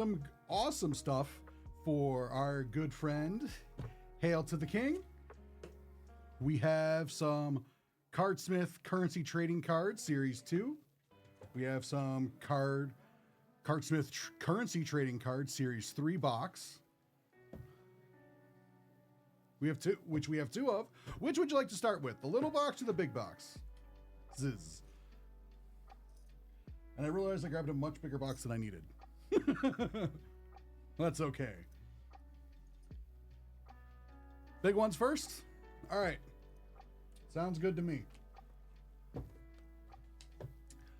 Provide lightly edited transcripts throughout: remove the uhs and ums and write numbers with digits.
Some awesome stuff for our good friend, Hail to the King. We have some Cardsmith currency trading cards, Series 2. We have some Cardsmith currency trading cards, Series 3 box. We have two, which we have two of. Which would you like to start with, the little box or the big box? Zzz. And I realized I grabbed a much bigger box than I needed. That's okay. Big ones first? All right. Sounds good to me.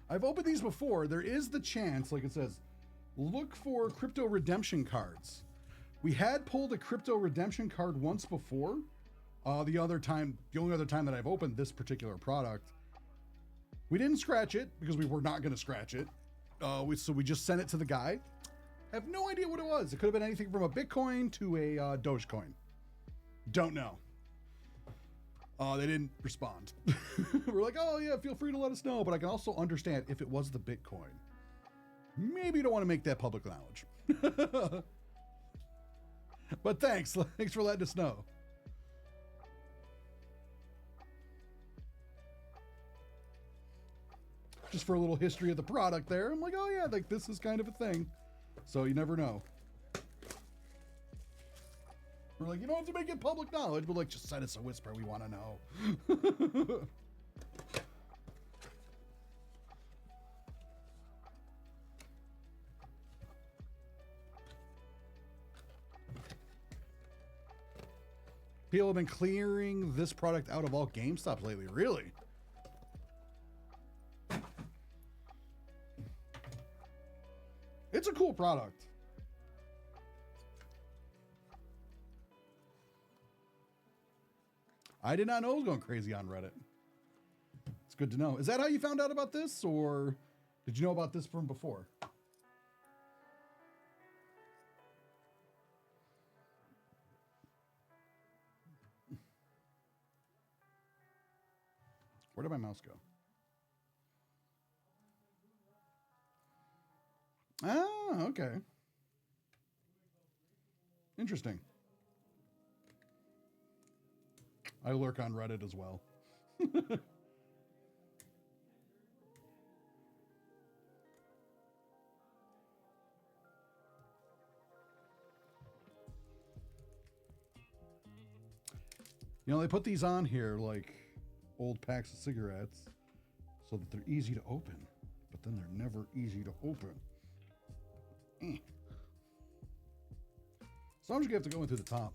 I've opened these before. There is the chance, like it says, look for crypto redemption cards. We had pulled a crypto redemption card once before. The only other time that I've opened this particular product, we didn't scratch it because we were not going to scratch it. So we just sent it to the guy. Have no idea what it was. It could have been anything from a Bitcoin to a Dogecoin. Don't know. They didn't respond. We're like, oh yeah, feel free to let us know. But I can also understand if it was the Bitcoin. Maybe you don't want to make that public knowledge. But thanks for letting us know. Just for a little history of the product there. I'm like, oh yeah, like this is kind of a thing. So you never know. We're like, you don't have to make it public knowledge, but like, just send us a whisper. We want to know. People have been clearing this product out of all GameStops lately. Really? It's a cool product. I did not know it was going crazy on Reddit. It's good to know. Is that how you found out about this, or did you know about this from before? Where did my mouse go? Ah, okay. Interesting. I lurk on Reddit as well. You know, they put these on here like old packs of cigarettes so that they're easy to open, but then they're never easy to open. So I'm just gonna have to go in through the top.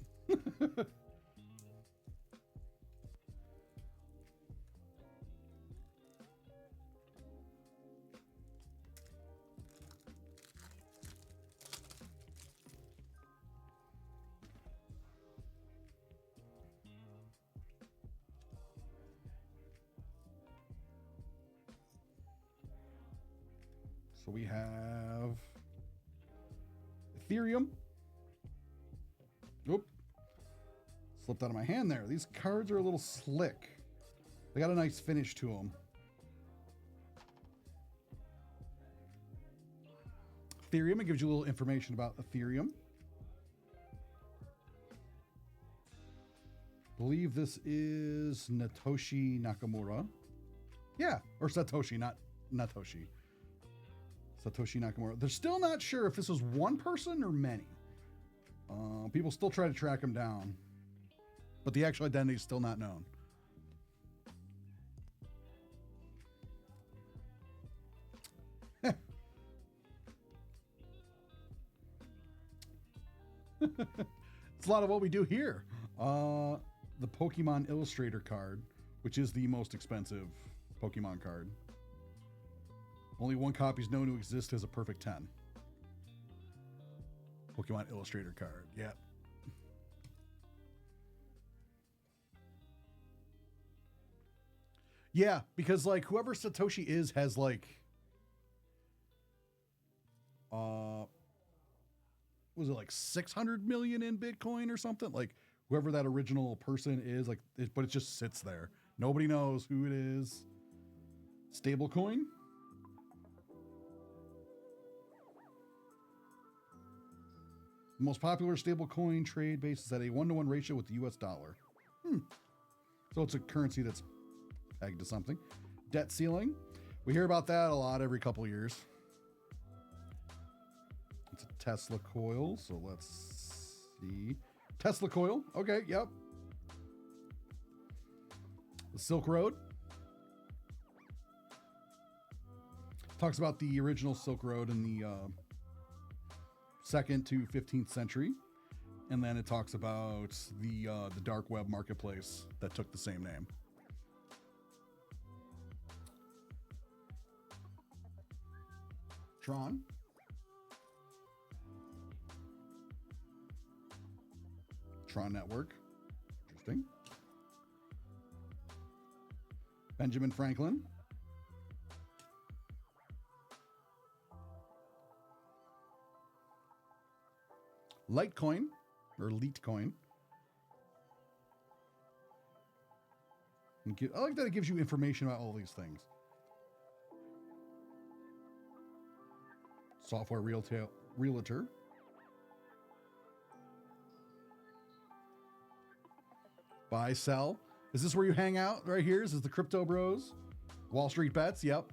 So we have Ethereum. Oop. Slipped out of my hand there. These cards are a little slick. They got a nice finish to them. Ethereum, it gives you a little information about Ethereum. I believe this is Satoshi Nakamura. Yeah, or Satoshi, not Natoshi. Satoshi Nakamura. They're still not sure if this was one person or many. People still try to track him down, but the actual identity is still not known. It's a lot of what we do here. The Pokemon Illustrator card, which is the most expensive Pokemon card. Only one copy is known to exist as a perfect 10. Pokemon Illustrator card. Yeah. Yeah, because like whoever Satoshi is has like was it like 600 million in Bitcoin or something? Like whoever that original person is, like, but it just sits there. Nobody knows who it is. Stablecoin. The most popular stablecoin trade base is at a 1-to-1 ratio with the US dollar. So it's a currency that's pegged to something. Debt ceiling. We hear about that a lot every couple of years. It's a Tesla coil, so let's see. Tesla coil. Okay, yep. The Silk Road. Talks about the original Silk Road in the 2nd to 15th century. And then it talks about the dark web marketplace that took the same name. Tron. Tron Network. Interesting. Benjamin Franklin. Litecoin, or Litecoin. I like that it gives you information about all these things. Software realtor. Buy, sell. Is this where you hang out right here? Is this the Crypto Bros? Wall Street Bets? Yep.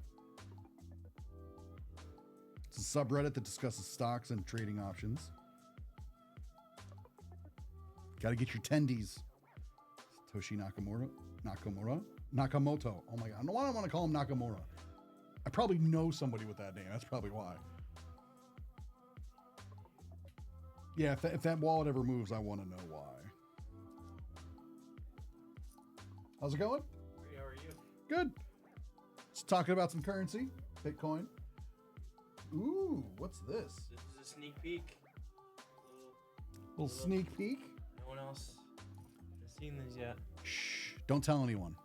It's a subreddit that discusses stocks and trading options. Got to get your tendies. Satoshi Nakamoto. Oh my God. Why do I want to call him Nakamura? I probably know somebody with that name. That's probably why. Yeah, if that wallet ever moves, I want to know why. How's it going? How are you? Good. Just talking about some currency. Bitcoin. Ooh, what's this? This is a sneak peek. Little sneak peek. No one else has seen these yet. Shh. Don't tell anyone.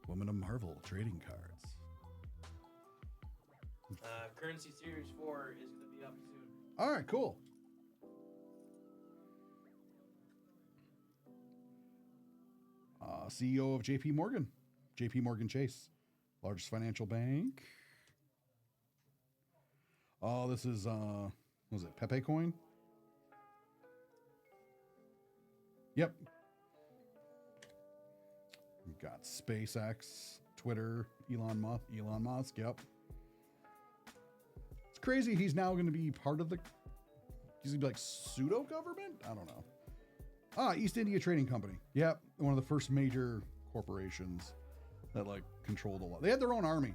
Women of Marvel trading cards. Currency Series 4 is going to be up soon. All right, cool. CEO of JP Morgan Chase, largest financial bank. Oh, this is, what was it, Pepe Coin? Yep. We've got SpaceX, Twitter, Elon Musk, yep. It's crazy he's now going to be part of he's going to be like pseudo-government? I don't know. East India Trading Company. Yep, one of the first major corporations that like controlled a lot. They had their own army.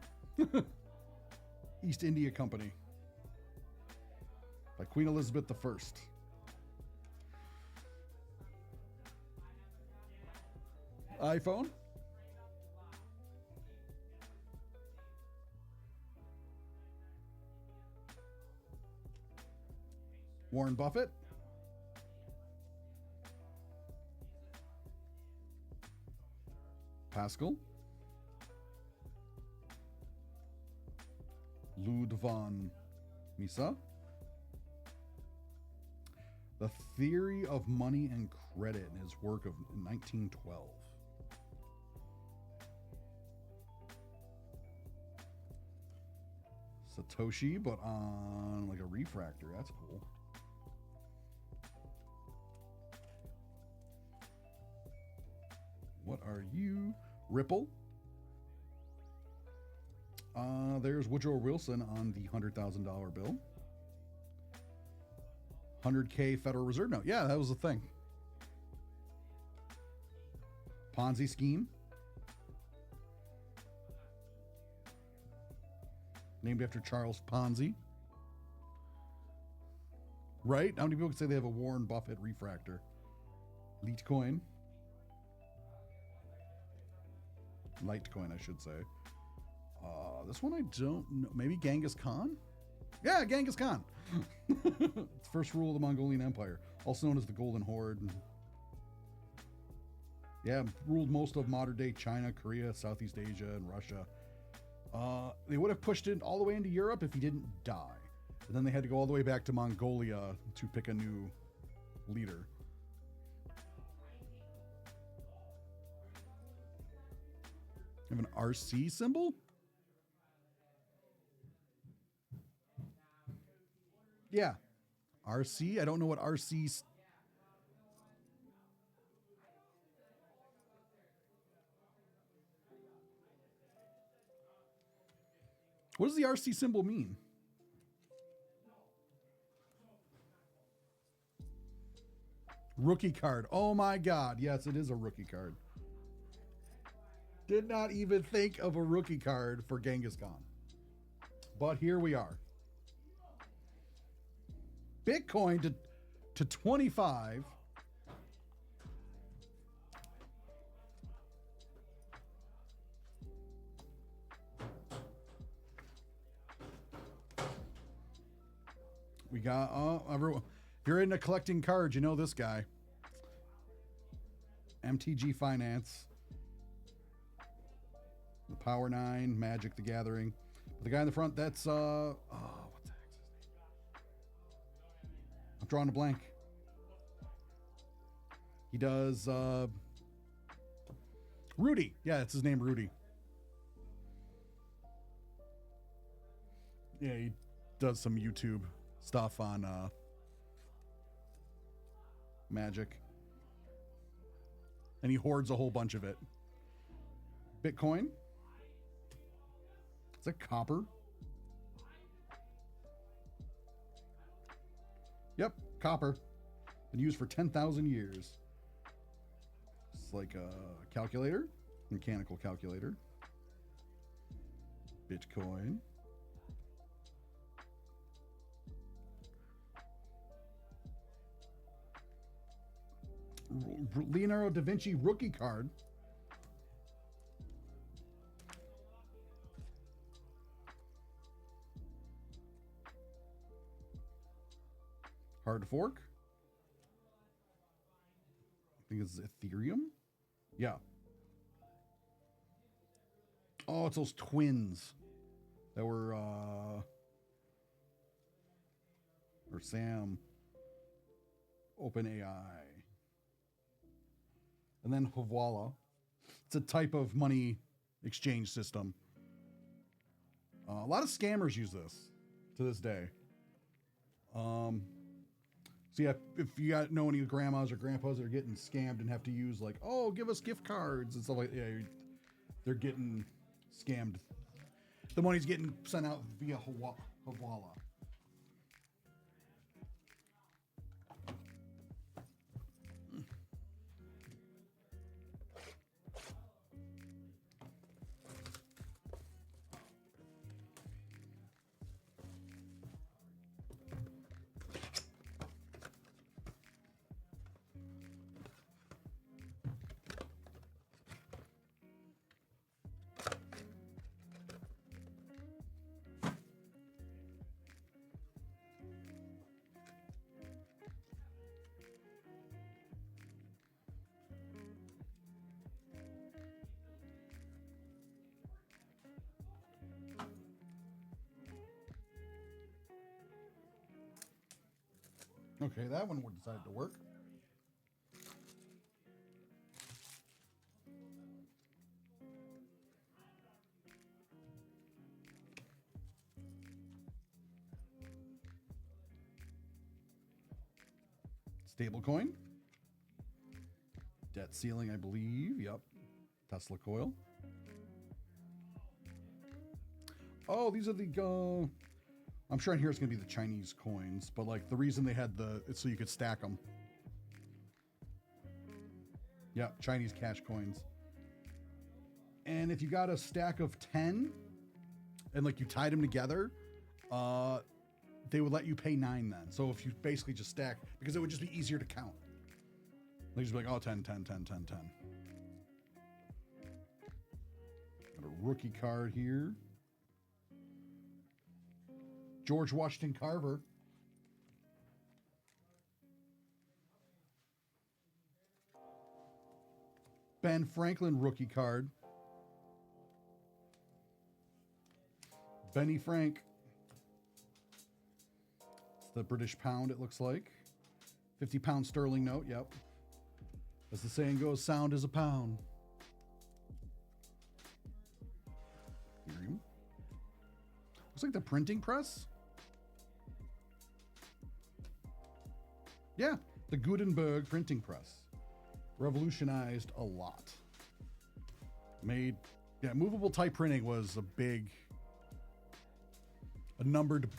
East India Company. By Queen Elizabeth I. iPhone. Warren Buffett. Pascal. Lud von Misa. The Theory of Money and Credit in his work of 1912. Satoshi, but on like a refractor. That's cool. What are you? Ripple. There's Woodrow Wilson on the $100,000 bill. 100K Federal Reserve note. Yeah, that was a thing. Ponzi scheme. Named after Charles Ponzi. Right? How many people can say they have a Warren Buffett refractor? Litecoin. Litecoin, I should say. This one I don't know. Maybe Genghis Khan? Yeah, Genghis Khan. First rule of the Mongolian Empire, also known as the Golden Horde. Yeah, ruled most of modern day China, Korea, Southeast Asia, and Russia. They would have pushed it all the way into Europe if he didn't die. And then they had to go all the way back to Mongolia to pick a new leader. Have an RC symbol? Yeah. RC. I don't know what RC. What does the RC symbol mean? Rookie card. Oh my God. Yes, it is a rookie card. Did not even think of a rookie card for Genghis Khan. But here we are. Bitcoin to 25. We got everyone. If you're into collecting cards, you know this guy. MTG Finance. The Power 9, Magic the Gathering. But the guy in the front, that's what the heck's his name? I'm drawing a blank. He does Rudy. Yeah, it's his name, Rudy. Yeah, he does some YouTube stuff on Magic. And he hoards a whole bunch of it. Bitcoin. Is that copper? Yep, copper. Been used for 10,000 years. It's like a calculator, mechanical calculator. Bitcoin. Leonardo da Vinci rookie card. Hard to fork. I think it's Ethereum. Yeah. Oh, it's those twins that were or Sam OpenAI. And then Havala. It's a type of money exchange system. A lot of scammers use this to this day. So yeah, if you know any grandmas or grandpas that are getting scammed and have to use like, oh, give us gift cards and stuff like that, yeah, they're getting scammed. The money's getting sent out via Havala. Okay, that one decided to work. Stablecoin. Debt ceiling, I believe. Yep. Tesla coil. Oh, these are the... I'm sure in here it's going to be the Chinese coins, but like the reason they had it's so you could stack them. Yeah, Chinese cash coins. And if you got a stack of 10 and like you tied them together, they would let you pay 9 then. So if you basically just stack, because it would just be easier to count. They just be like, oh, 10, 10, 10, 10, 10. Got a rookie card here. George Washington Carver. Ben Franklin rookie card. Benny Frank. It's the British pound, it looks like. 50-pound sterling note, yep. As the saying goes, sound is a pound. Ethereum. Looks like the printing press. Yeah, the Gutenberg printing press. Revolutionized a lot. Movable type printing was a numbered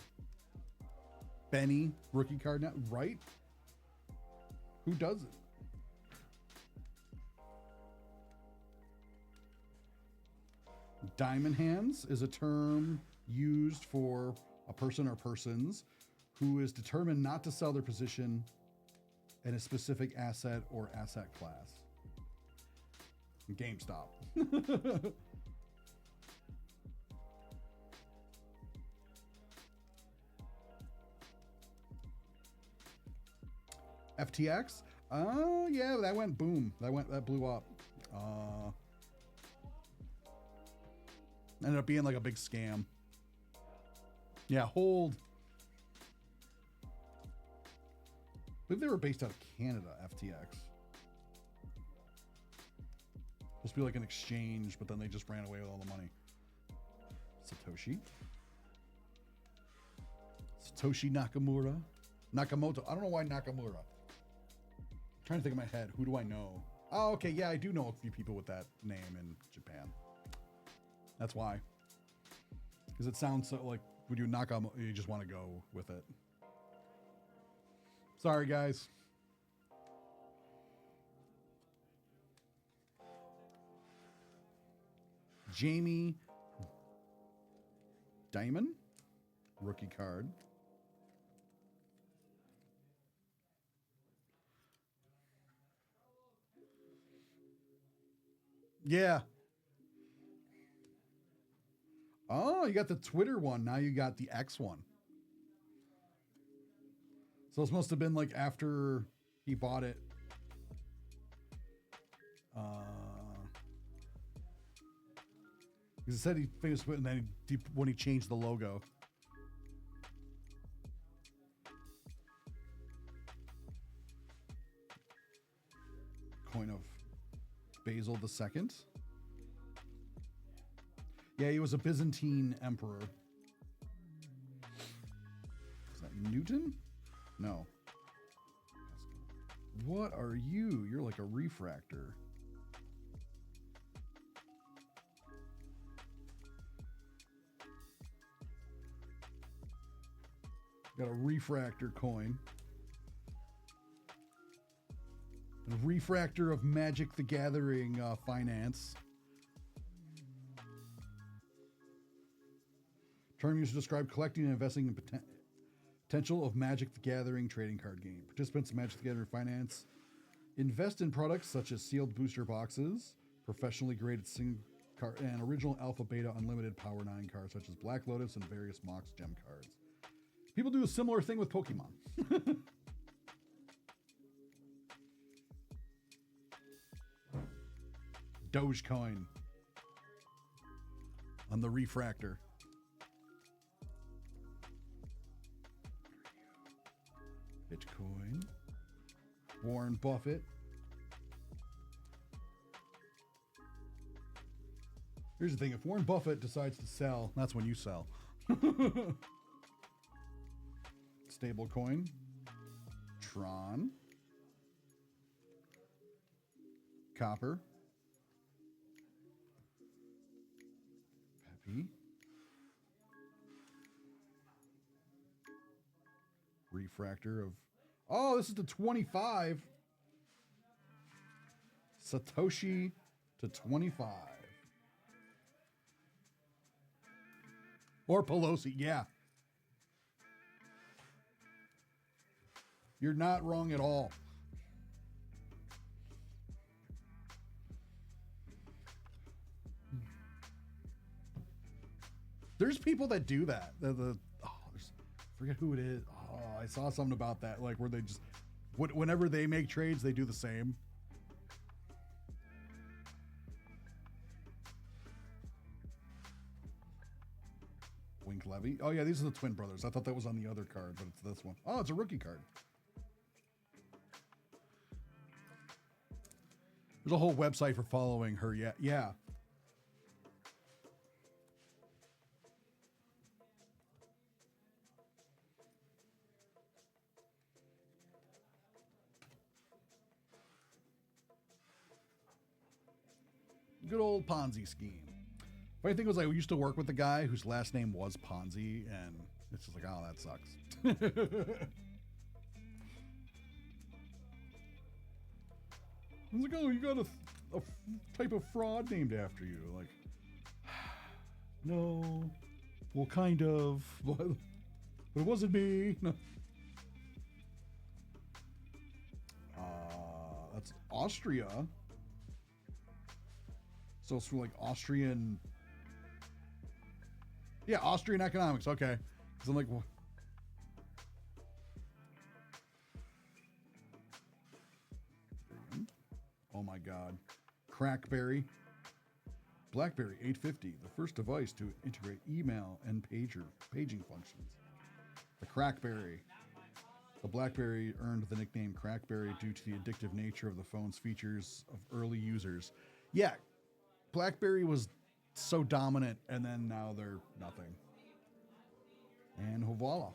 Benny rookie card now, right? Who does it? Diamond hands is a term used for a person or persons who is determined not to sell their position in a specific asset or asset class. GameStop. FTX? Oh yeah, that went boom. That blew up. Ended up being like a big scam. Yeah, hold. I believe they were based out of Canada, FTX. Supposed to be like an exchange, but then they just ran away with all the money. Satoshi Nakamura. Nakamoto. I don't know why Nakamura. I'm trying to think in my head. Who do I know? Oh, okay. Yeah, I do know a few people with that name in Japan. That's why. Because it sounds so like when you Nakamoto, you just want to go with it. Sorry, guys. Jamie Dimon, rookie card. Yeah. Oh, you got the Twitter one. Now you got the X one. So this must have been like after he bought it. Because it said he finished it, and then when he changed the logo. Coin of Basil II. Yeah, he was a Byzantine emperor. Is that Newton? No. What are you? You're like a refractor. Got a refractor coin. A refractor of Magic the Gathering finance. Term used to describe collecting and investing in potential of Magic the Gathering trading card game. Participants in Magic the Gathering finance invest in products such as sealed booster boxes, professionally graded card, and original Alpha Beta Unlimited Power 9 cards such as Black Lotus and various Mox Gem cards. People do a similar thing with Pokemon. Dogecoin on the refractor. Bitcoin. Warren Buffett. Here's the thing, if Warren Buffett decides to sell, that's when you sell. Stablecoin. Tron. Copper. Peppy. Refractor of... Oh, this is the 25. Satoshi to 25. Or Pelosi, yeah. You're not wrong at all. There's people that do that. Forget who it is. Oh, I saw something about that, like where they just, whenever they make trades, they do the same. Wink Levy. Oh yeah, these are the twin brothers. I thought that was on the other card, but it's this one. Oh, it's a rookie card. There's a whole website for following her. Yeah, yeah. good old Ponzi scheme. Funny thing was, I used to work with a guy whose last name was Ponzi, and it's just like, oh, that sucks. I was like, oh, you got a type of fraud named after you. Like, no, well, kind of, but it wasn't me. No. That's Austria. So it's for like Austrian. Yeah, Austrian economics. Okay. Because I'm like, well. Oh my God. Crackberry. BlackBerry 850, the first device to integrate email and paging functions. The Crackberry. The BlackBerry earned the nickname Crackberry due to the addictive nature of the phone's features of early users. Yeah, BlackBerry was so dominant, and then now they're nothing. And voila.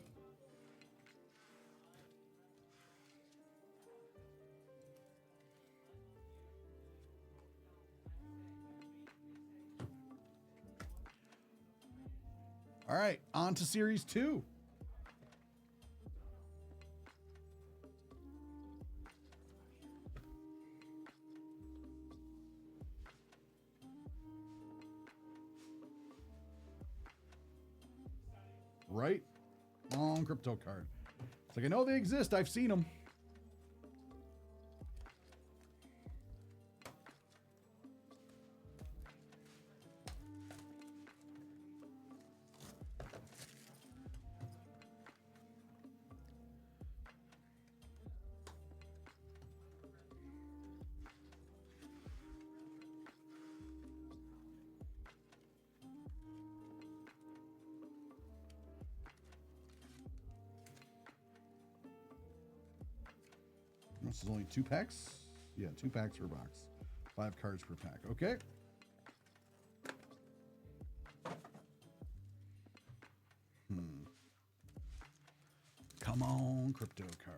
All right, on to Series 2. Right? Long crypto card. It's like, I know they exist. I've seen them. This is only 2 packs? Yeah, 2 packs per box. 5 cards per pack. Okay. Come on, crypto card.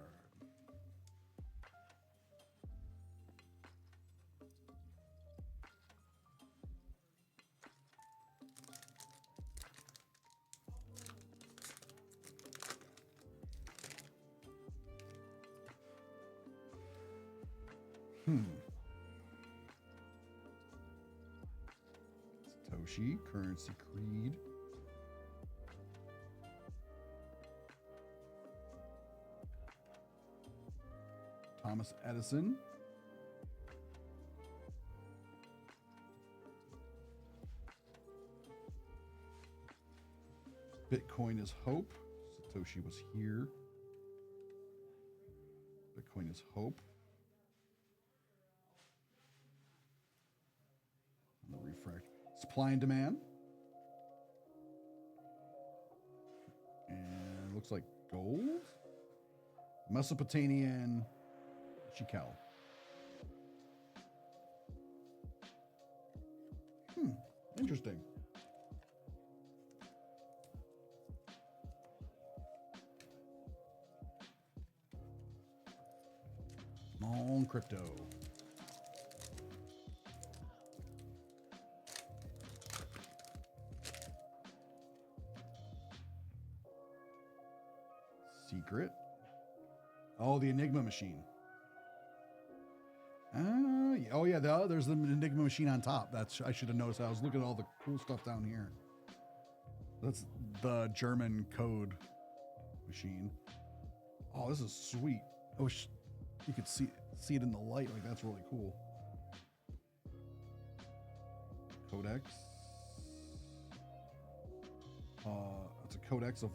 Satoshi, Currency Creed. Thomas Edison. Bitcoin is hope. Satoshi was here. Bitcoin is hope. Refract. Supply and demand. And it looks like gold. Mesopotamian shekel. Interesting. Long crypto. Secret. Oh, the Enigma machine. Oh yeah, there's the Enigma machine on top. I should have noticed. I was looking at all the cool stuff down here. That's the German code machine. Oh, this is sweet. I wish you could see it in the light. Like, that's really cool. Codex. It's a codex of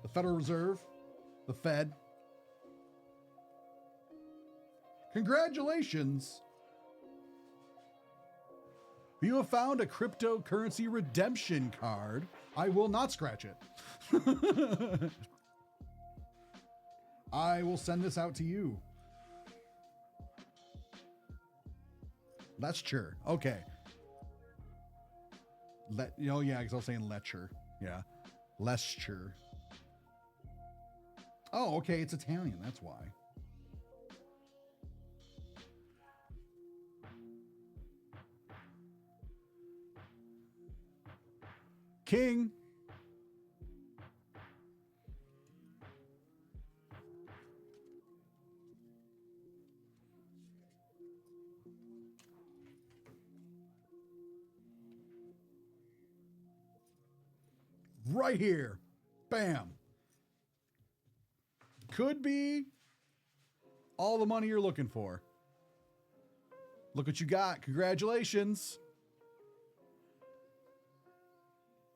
the Federal Reserve, the Fed. Congratulations! You have found a cryptocurrency redemption card. I will not scratch it. I will send this out to you. Lecture. Okay. Yeah, because I was saying lecture. Yeah. Lecture. Oh, okay. It's Italian. That's why. king. Right here. Bam. Could be all the money you're looking for. Look what you got. Congratulations.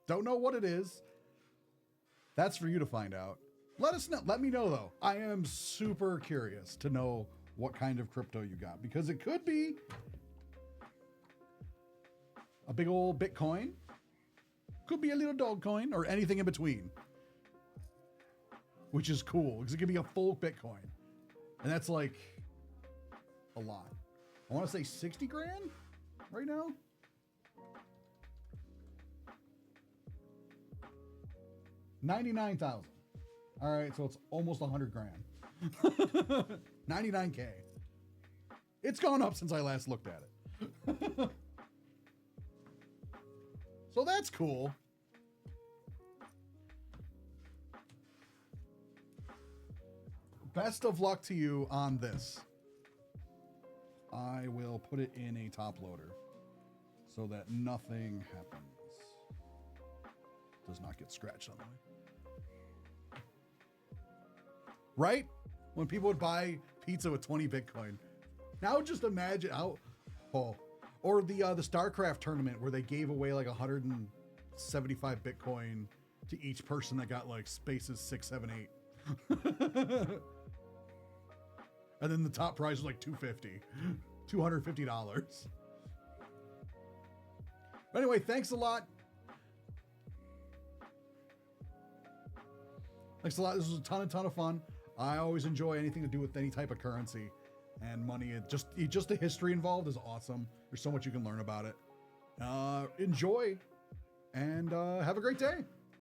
Don't know what it is. That's for you to find out. Let us know. Let me know, though. I am super curious to know what kind of crypto you got, because it could be a big old Bitcoin. Could be a little dog coin or anything in between, which is cool because it could be a full Bitcoin. And that's like a lot. I want to say 60 grand right now. $99,000. All right, so it's almost 100 grand. 99K. It's gone up since I last looked at it. So that's cool. Best of luck to you on this. I will put it in a top loader so that nothing happens. Does not get scratched on the way. Right? When people would buy pizza with 20 Bitcoin. Now just imagine how... Oh. Or the StarCraft tournament where they gave away like 175 Bitcoin to each person that got like spaces 6, 7, 8. And then the top prize was like $250. But anyway, thanks a lot. Thanks a lot. This was a ton of fun. I always enjoy anything to do with any type of currency and money. Just the history involved is awesome. There's so much you can learn about it. Enjoy and have a great day.